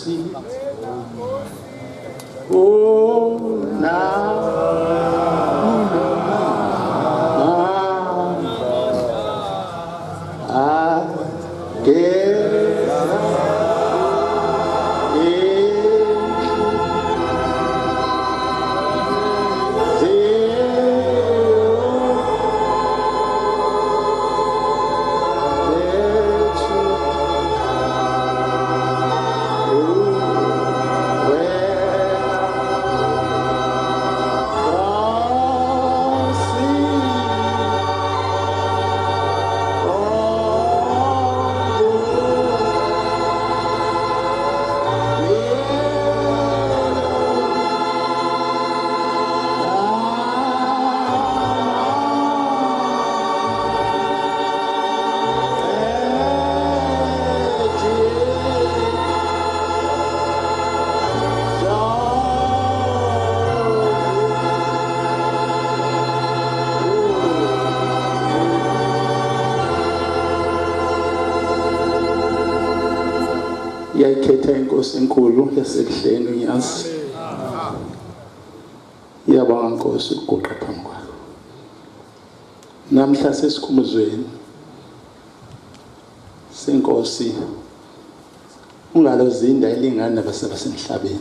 Nkosi una yayikhetha inkosi enkulu yasekuhleni uNyazi. Iyabonga Nkosi ukuguqa phambi kwakho. Namhla sesikhumuzweni senkosi ungalozinda elingana nabasebasemhlabeni.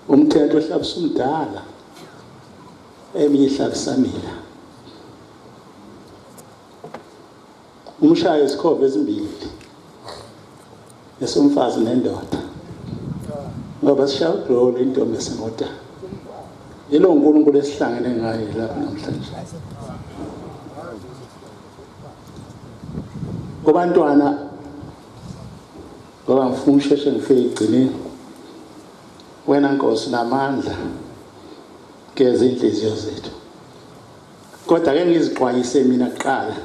Umthetho ohlabisa umdala eminye ihlabisamila. Umshayo isikhove ezimbili esomfazi nendoda ngoba sishaya uGlory intombi esemoda yilo uNkulunkulu esihlangene ngaye lapha namhlanje. Kubantwana ngoba ngifuna usheshe ngifike egcineni, wena Nkosi namandla geza inhliziyo zethu, kodwa ke ngizixwayise mina kuqala,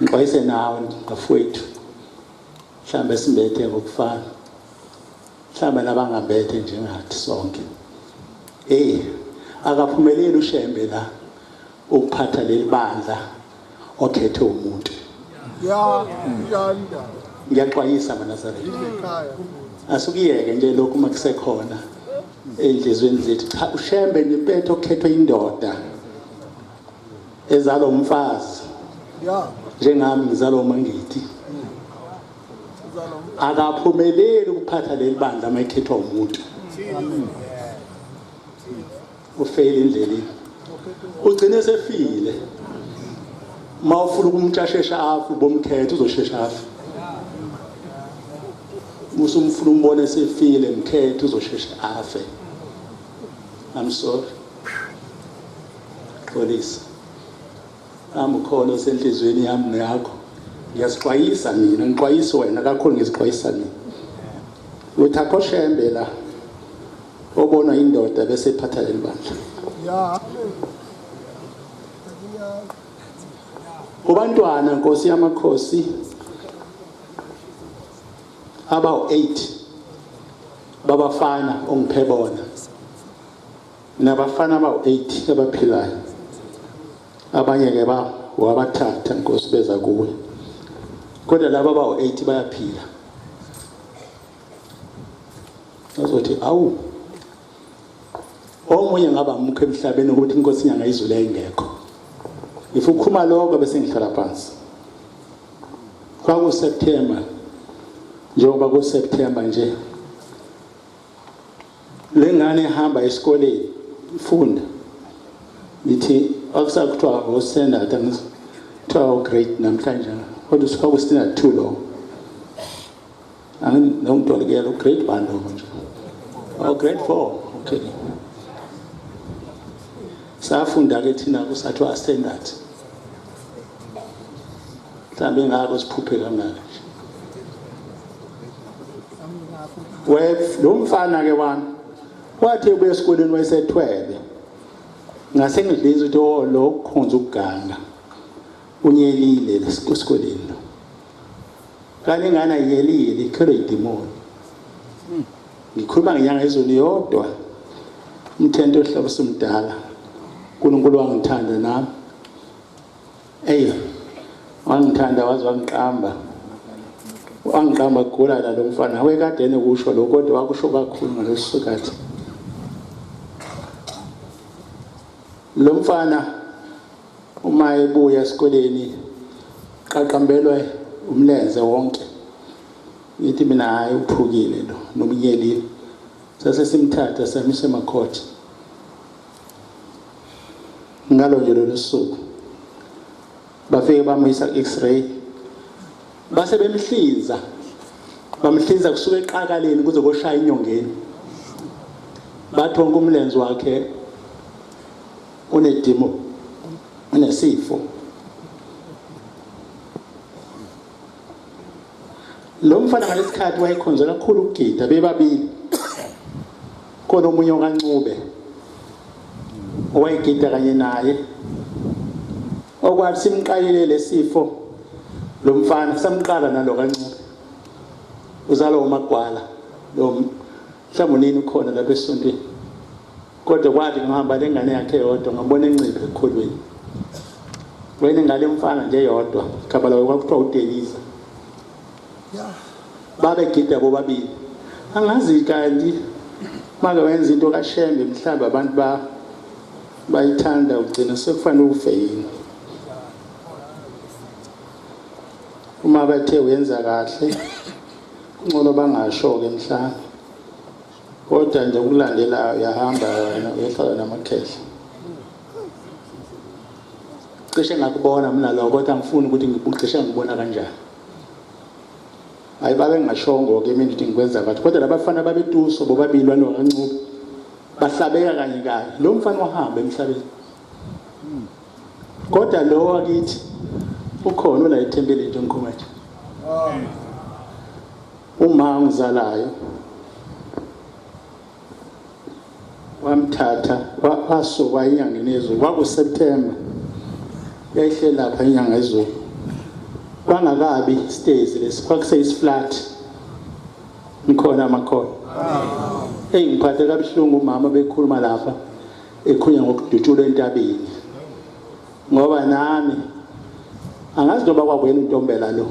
ngixwayise nawe ngafowethu, mhlawumbe simbethe ngokufana, mhlawumbe nabangabethe njengathi sonke. Akaphumeleli uShembe la ukuphatha leli bandla okhethe umuntu. Ngiyaxwayisa amaNazaretha, asukiyeke nje lokhu makusekhona enhlizweni zethu. Cha, uShembe nempetho okhethwe indoda ezalo umfazi njengami ngizalo uMangiti. Akaphumeleli ukuphatha leli bandla mayikhethwa umuntu. Ufeyile indleleni, ugcine sefile. Mawufuna ukumtshashesha afu bomkhetho uzoshesha afu. Musumfuna umbone sefile mkhetho uzoshesha afe. I'm sorry. Police. Amkhona osenhlizweni yami yakho. Ngiyasixwayisa mina, ngixwayisa wena kakhulu ngizixwayisa mina. Uthi akho Shembe la obona indoda bese iphatha leli bandla. Kubantwana Nkosi yamakhosi abawu-8 babafana ongiphe bona, nabafana abawu-8 abaphilayo, abanye ke wabathatha Nkosi beza kuwe, kodwa laba abawu-8 bayaphila. Azothi awu omunye ngaba umkho emhlabeni ukuthi inkosi inyanga izulu ayingekho. If ukhuma lokho bese ngihlala phansi. Kwaku September, njengoba ku September nje lengane ihamba esikoleni ifunda, ithi akusakuthiwa ngo standard angithiwa grade namhlanje, kodwa usuka ku standard 2 lo anginontolekela grade 1 lo nje, grade 4. Okay, safunda ke thina kusathiwa standard, mhlawumbe ngako siphuphe kangaka. Lo mfana ke wami wathi ubuye esikoleni wayesethwele, ngase ngidliza ukuthi lo khonza ukuganga unyelile esikoleni, kanti ingane ayiyelile ikhere idemoni. Ngikhuluma ngenyanga ezweni yodwa, umthento ohlabisa umdala, uNkulunkulu wangithanda nami. Wangithanda waze wangiqamba, Angiqamba gula la lo mfana wekade nekusho lo kodwa wakusho kakhulu ngaleso sikhathi. Lo mfana uma ebuya esikoleni qaqambelwe umlenze wonke. Yithi mina hayi uphukile lo nomnyelile. Sase simthatha samisa emakhoti. Ngalo nje lo suku bafike bamuyisa x-ray base bemhlinza bamhlinza kusuka eqakaleni kuze koshaya inyongeni bathi wonke umlenze wakhe unedimo unesifo. Lo mfana ngalesikhathi wayekhonza kakhulu ukugida bebabili khona omunye okancube owayegida kanye naye okwathi simqalile lesifo lo mfana samqala nalo kancube uzalo uMagwala lo mhlawumbe ukhona lapha esontweni kodwa kwathi ngihamba lengane yakhe yodwa ngabona enciphe ekholweni wena ngale mfana nje yodwa khabala kwakuthiwa uDelisa babegida bobabili angazi kanti manje wenza into kaShembe mhlawumbe abantu bayithanda ugcina sekufanele ufe yini uma bathe wenza kahle ngcono bangasho ke mhlawumbe kodwa nje ukulandelayo yahamba uyehlala namakhehla cishe ngakubona mina lo kodwa ngifuna ukuthi ngicishe ngibona kanjani hayi babe ngashongo ke mina ukuthi ngikwenza kahle kodwa labafana babetuso bobabili bano kancube bahlabeka kanye kanye lo mfana wahamba emhlabeni kodwa lo wakithi ukhona la ethembele nje ngikhomathi uma ngizalayo wamthatha wasuka inyanga ezulu kwakuSeptember yayihle lapha inyanga ezulu bangakabi stays lesikwakuse flat ngikhona amakhona ngiphathe kabuhlungu umama bekhuluma lapha ekhunya ngokudutshula entabeni ngoba nami angazi noma kwakwena untombela lo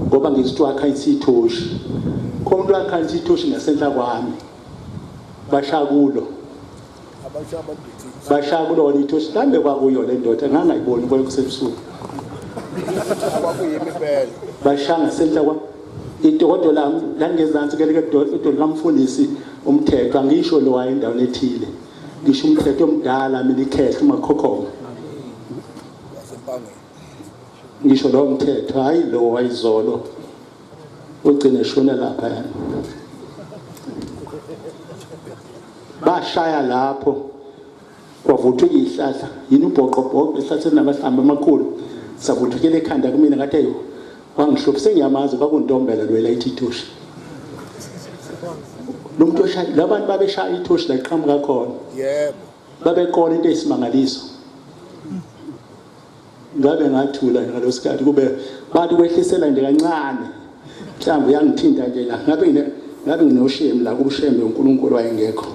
ngoba ngizithiwa akhansi ithoshi komuntu akhansi ithoshi ngasenhla kwami bashakulo bashakulo lithoshi lambe kwakuyo le ndoda ngangayiboni kwekusebusuku bashanga senhla kwa itokodo lami langezansi ke itokodo kamfundisi umthetho angisho lo waye endaweni ethile ngisho umthetho omdala mina ikhehla umakhokhoma ngisho lo mthetho hayi lo wayizolo ugcina eshona lapha yana bashaya lapho kwavuthwa ihlahla yini ubhoqobhoqo ehlatheni namahlamba amakhulu savuthukele ekhanda kumina ngathi ayo wangihlupha sengiyamazi kwakuntombela lo elayithi ithoshi lo muntu oshaya labantu babeshaya ithoshi la iqhamuka khona yebo babekona into eyisimangaliso ngabe ngathula ngalosikhathi kube bathi kwehlisela nje kancane mhlawumbe uyangithinta nje la ngabe nginoshemi la kubushembe uNkulunkulu wayengekho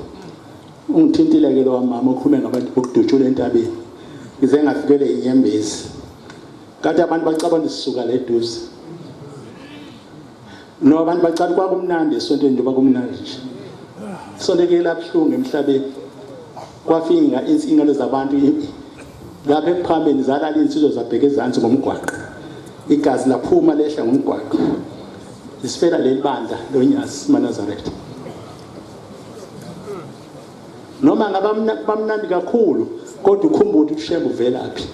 ungithintile ke lo mama okhulume ngabantu bokudutshula entabeni ngize ngafikele inyembezi kade abantu bacabanga isisuka leduze no abantu bacala kwakumnandi esontweni njengoba kumnandi nje sonke laphuhlungu emhlabeni kwafinga insingalo zabantu lapha ekuphambeni zalala insizwe zabheka ezantsi ngomgwaqo igazi laphuma lehla ngomgwaqo isifela lelibandla loNyasi maNazaretha noma ngabamnandi kakhulu kodwa ukhumbula ukuthi uShembe uvelaphi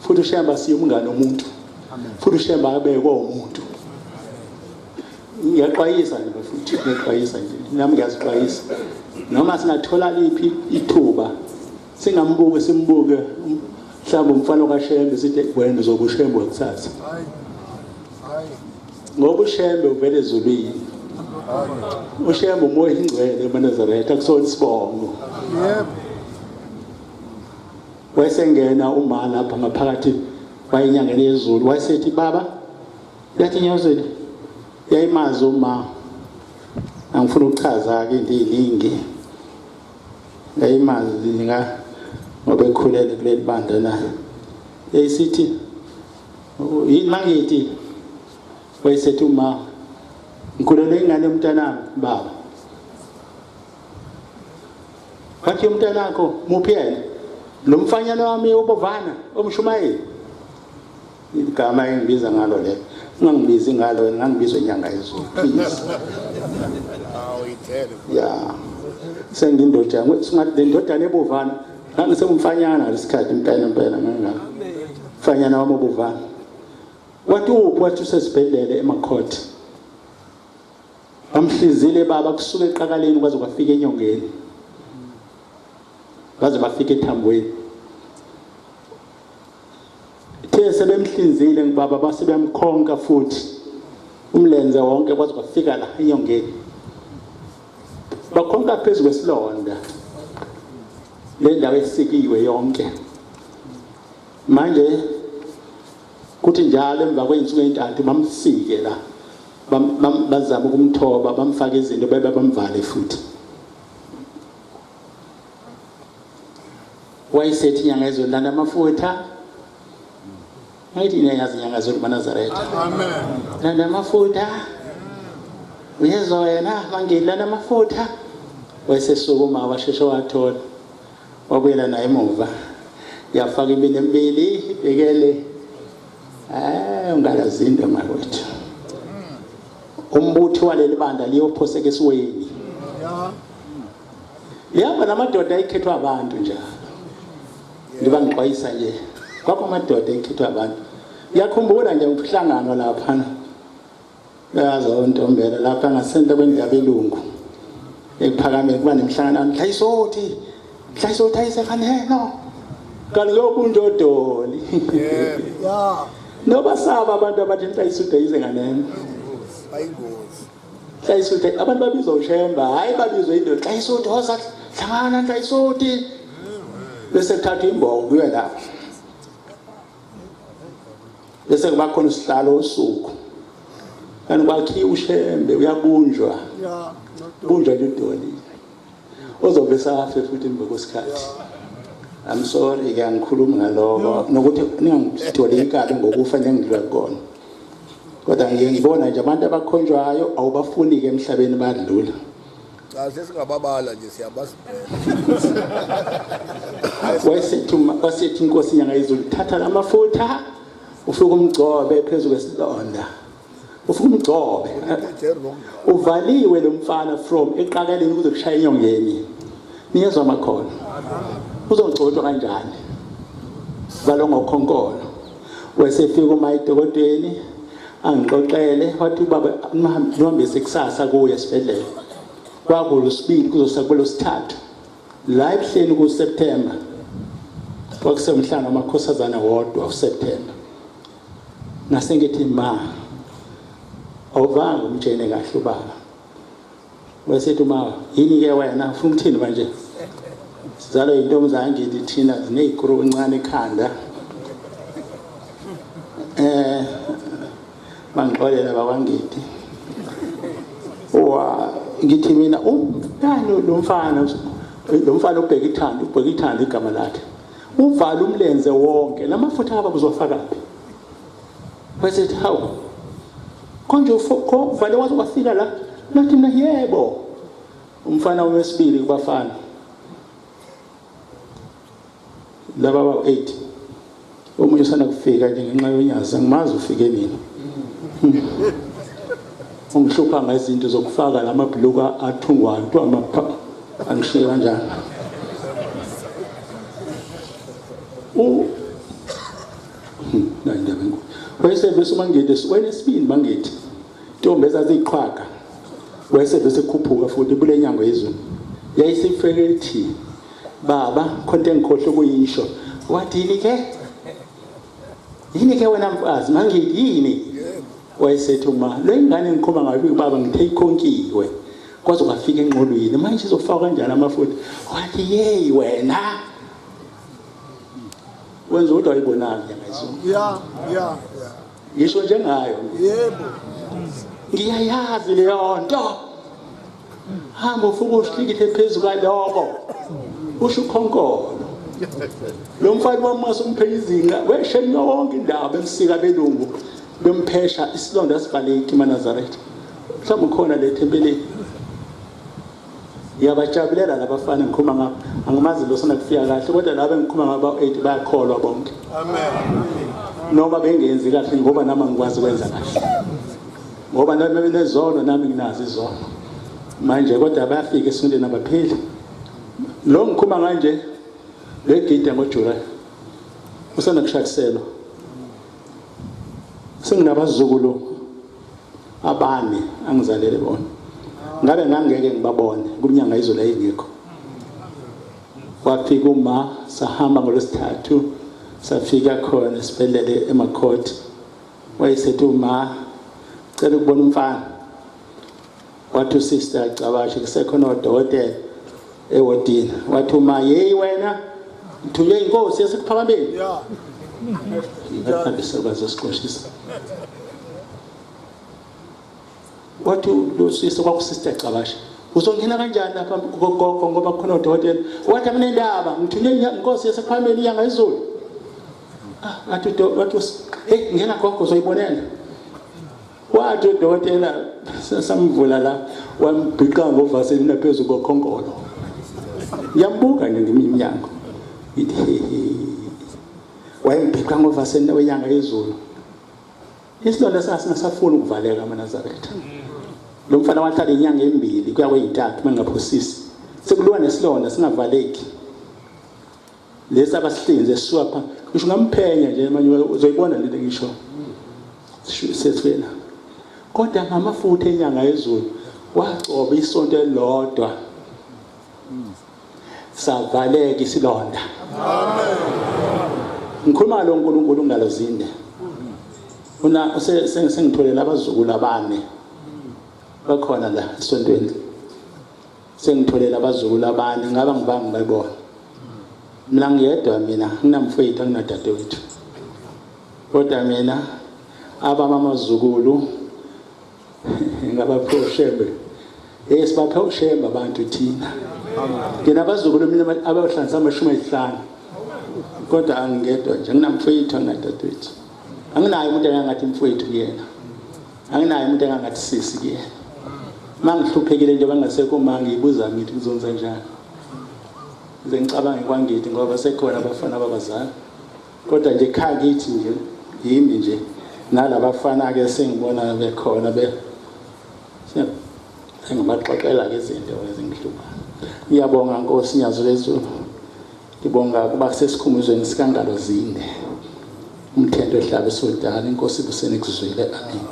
futhi uShembe asiyumngane omuntu futhi uShembe abekwe umuntu ngiyaxwayisa nje futhi ngiyaxwayisa nje nami ngiyazixwayisa noma singathola liphi ithuba singambuke simbuke mhlawumbe umfana kaShembe sithi wena uzobe uShembe wakusasa ngoba uShembe uvele ezulwini uShembe umoya ingcwele eNazaretha kusona isibongo yebo wayesengena uma lapha ngaphakathi wayenyangeni yezulu wayesethi baba yathi nyazeli yayimazi uma angifuna ukuchaza ke into eziningi yayimazi ngoba ekhulele kuleli banda la yayisithi yini mangithi wayesethi uma ngikhulele ingane yomntanami baba wathi umntanakho muphi yena lo mfanyana wami ubovana omshumayeli igama engibiza ngalo le ungangibizi ngalo ngangibizwe inyanga yezulu please ya sengindoda singathi indodana ebovana ngangisemfanyana lesikhathi impela ngangaka mfanyana wami ubovana wathi usesibhedlela emakhoti bamhlizile baba kusuka eqakaleni kwaze kwafika enyongeni baze bafika ethambweni the sebemhlinzile ngibaba base bemkhonka futhi umlenze wonke kwaze kwafika la enyongeni bakhonka phezulu kwesilonda le ndawo esikiwe yonke manje kuthi njalo emva kweinsuku ezintathu bamsike la bazama ukumthoba bamfaka izinto bamvale futhi wayesethi inyanga ezolanda amafutha ngathi iyazi inyanga zolanazaretha amen landa amafutha uyezwa wena mangilanda amafutha wayesesukuma washesha wathola wabuyela naye emuva yafaka ibini embili ibhekele ungalazinto mawethu umbuthi waleli banda liyophoseka esiweni yaba namadoda ayikhethwa abantu njalo ndiba ngixwayisa nje kwakho amadoda ayikhethwa abantu ngiyakhumbula nje umhlangano lapha yazo ntombela lapha ngasenta kwendaba elungu ekuphakameni kuba nemhlangano mhlayisothi ayisefanelo kanti yokunjodoli ya noba saba abantu abathi mhlayisothi ayisenganene mhlayisothi abantu babizwa ushemba hayi babizwa indoda mhlayisothi hoza hlangana mhlayisothi bese kuthatha imbongo kuye lapha bese kuba khona isihlalo osuku kanti kwakhiwa ushembe uyabunjwa bunjwa lidoli ozobe safe futhi emva kwesikhathi I'm sorry ke angikhulumi ngaloko nokuthi ningangidoli inkalo ngokufa ngengidlula kona kodwa ngiyibona nje abantu abakhonjwayo awubafuni ke emhlabeni badlula sesingababala nje siyabasibheka wayesethi inkosi inyanga yezulu thatha lamafutha ufike umgcobe phezulu kwesilonda ufike umgcobe uvaliwe lo mfana from eqakaleni kuze kushaya enyongeni niyezwa amakhono uzongcotshwa kanjani valo ngokhonkolo wayesefika umayidokotweni angixoxele wathi baba nihambise kusasa kuye esibhedlela kwakulo sibili kuzosakulo sithathu la ebuhleni kuSeptember kwakusemhlanga amakhosazana wodwa uSeptember nasengithi ma awuvanga umtshene kahle ubaba wayesethi uma yini ke wena ufuna ukuthini manje sizalo intombazane ngithi thina zinezikuru encane ekhanda bangixolela bakwangithi ngithi mina umntana lo mfana ubheka ithanda igama lakhe uvala umlenze wonke lamafutha abakuzofakaphi wayesethi hawu konje uvale waze wafika la nathi mina yebo umfana wesibili kubafana laba ba8 omunye usana kufika nje ngenxa yonyaza ngimazi ufike nini ungihlupha ngezinto zokufaka lamabhuluka athungwayo amapha angishiye kanjani nandaba enkulu wayesebese mangithi wena esibini mangithi intombi ezaziqhwaga wayesebese khuphuka futhi kule nyango yezulu yayisifekethi baba khonto engikhohle ukuyisho wathi yini ke wena mfazi mangithi yini wayesethi uma le ngane ngikhoma ngayo baba ngithe ikhonkiwe kwaze kwafika enqolweni manje izofaka kanjani amafutha wathi hey wena wenza ukuthi ayibonanga ngayizwa ya ngisho njengayo yebo ngiyayazi leyo nto hamba ufuka ushikithe phezulu kwaloko usho ukhonkolo lo mfana wamasa umphe izinga wesheni yonke indaba emsika belungu bemphesha isilonda sivaleki eNazaretha mhlawumbe khona le thempelini yabajabulela labafana ngikhuluma ngabo angimazi lo sana kufika kahle kodwa laba engikhuluma ngaba 8 bayakholwa bonke amen noma bengenzi kahle ngoba nami ngikwazi ukwenza kahle ngoba nami benezono nami nginazi izono manje kodwa bayafika esifundeni abaphili lo ngikhuluma kanje le gidi ngoJuly usana kushakiselwa senginabazukulu abane angizalele bona ngabe ngangeke ngibabone kuminyanga izolo ayingekho wafika uma sahamba ngolwesithathu safika khona sibelele emakhoti wayesethi uma cela ukubona umfana wathi usister acabashe kusekhona odokotela ewodini wathi uma yeyi wena uthunywe inkosi yasekuphakameni ngathi siqoshisa wathi lo sister kwakusister acabashe uzongena kanjani lapha gogo ngoba khona odokotela wathi mina indaba ngithunywe inkosi yasekuphakameni iyanga izulu athi hey ngena gogo uzoyibonela wathi udokotela samvula la wambhiqa ngovaselina phezulu kokhonkolo yambuka nje ngeminyango ithi wayembhiqa ngovaselina wenyanga yezulu isilonda sasingasafuni ukuvaleka eNazaretha lo mfana wahlala inyanga embili kuya kweyithathu mangaphosisi sekuliwa nesilonda singavaleki lesa abasihlinze sisuka pha ngisho ngamphenya nje manje uzoyibona lento ngisho sesifena kodwa ngamafutha enyanga yezulu wagcoba isonto elilodwa savaleka isilonda amen ngikhuluma lo uNkulunkulu ungalozinde una sengitholela abazukulu abane bakhona la esontweni sengitholela abazukulu abane ngaba ngibanga bayibona mina ngiyedwa mina nginamfowethu anginadadewethu kodwa mina abamamazukulu ngabapho shembe sibapho shembe abantu thina ngina abazukulu mina abahlanza 50 kodwa angingedwa nje nginamfowethu anginadadewethu anginayo umuntu engangathi mfowethu kuyena anginayo umuntu engangathi sisi kuyena mangihluphekile nje bangasekho mangiyibuza ngithi kuzonza njani ngize ngicabange kwangithi ngoba sekhona abafana babazali kodwa nje ekhaya kithi nje yimi nje nalabafana ke sengibona bekhona sengibaxoxela ke izinto ezingihlupha ngiyabonga Nkosi Nyazo lezulu ngibonga kuba sesikhumuzweni sikangalo zinde umthendo ehlabe sodala inkosi busene kuzwile amen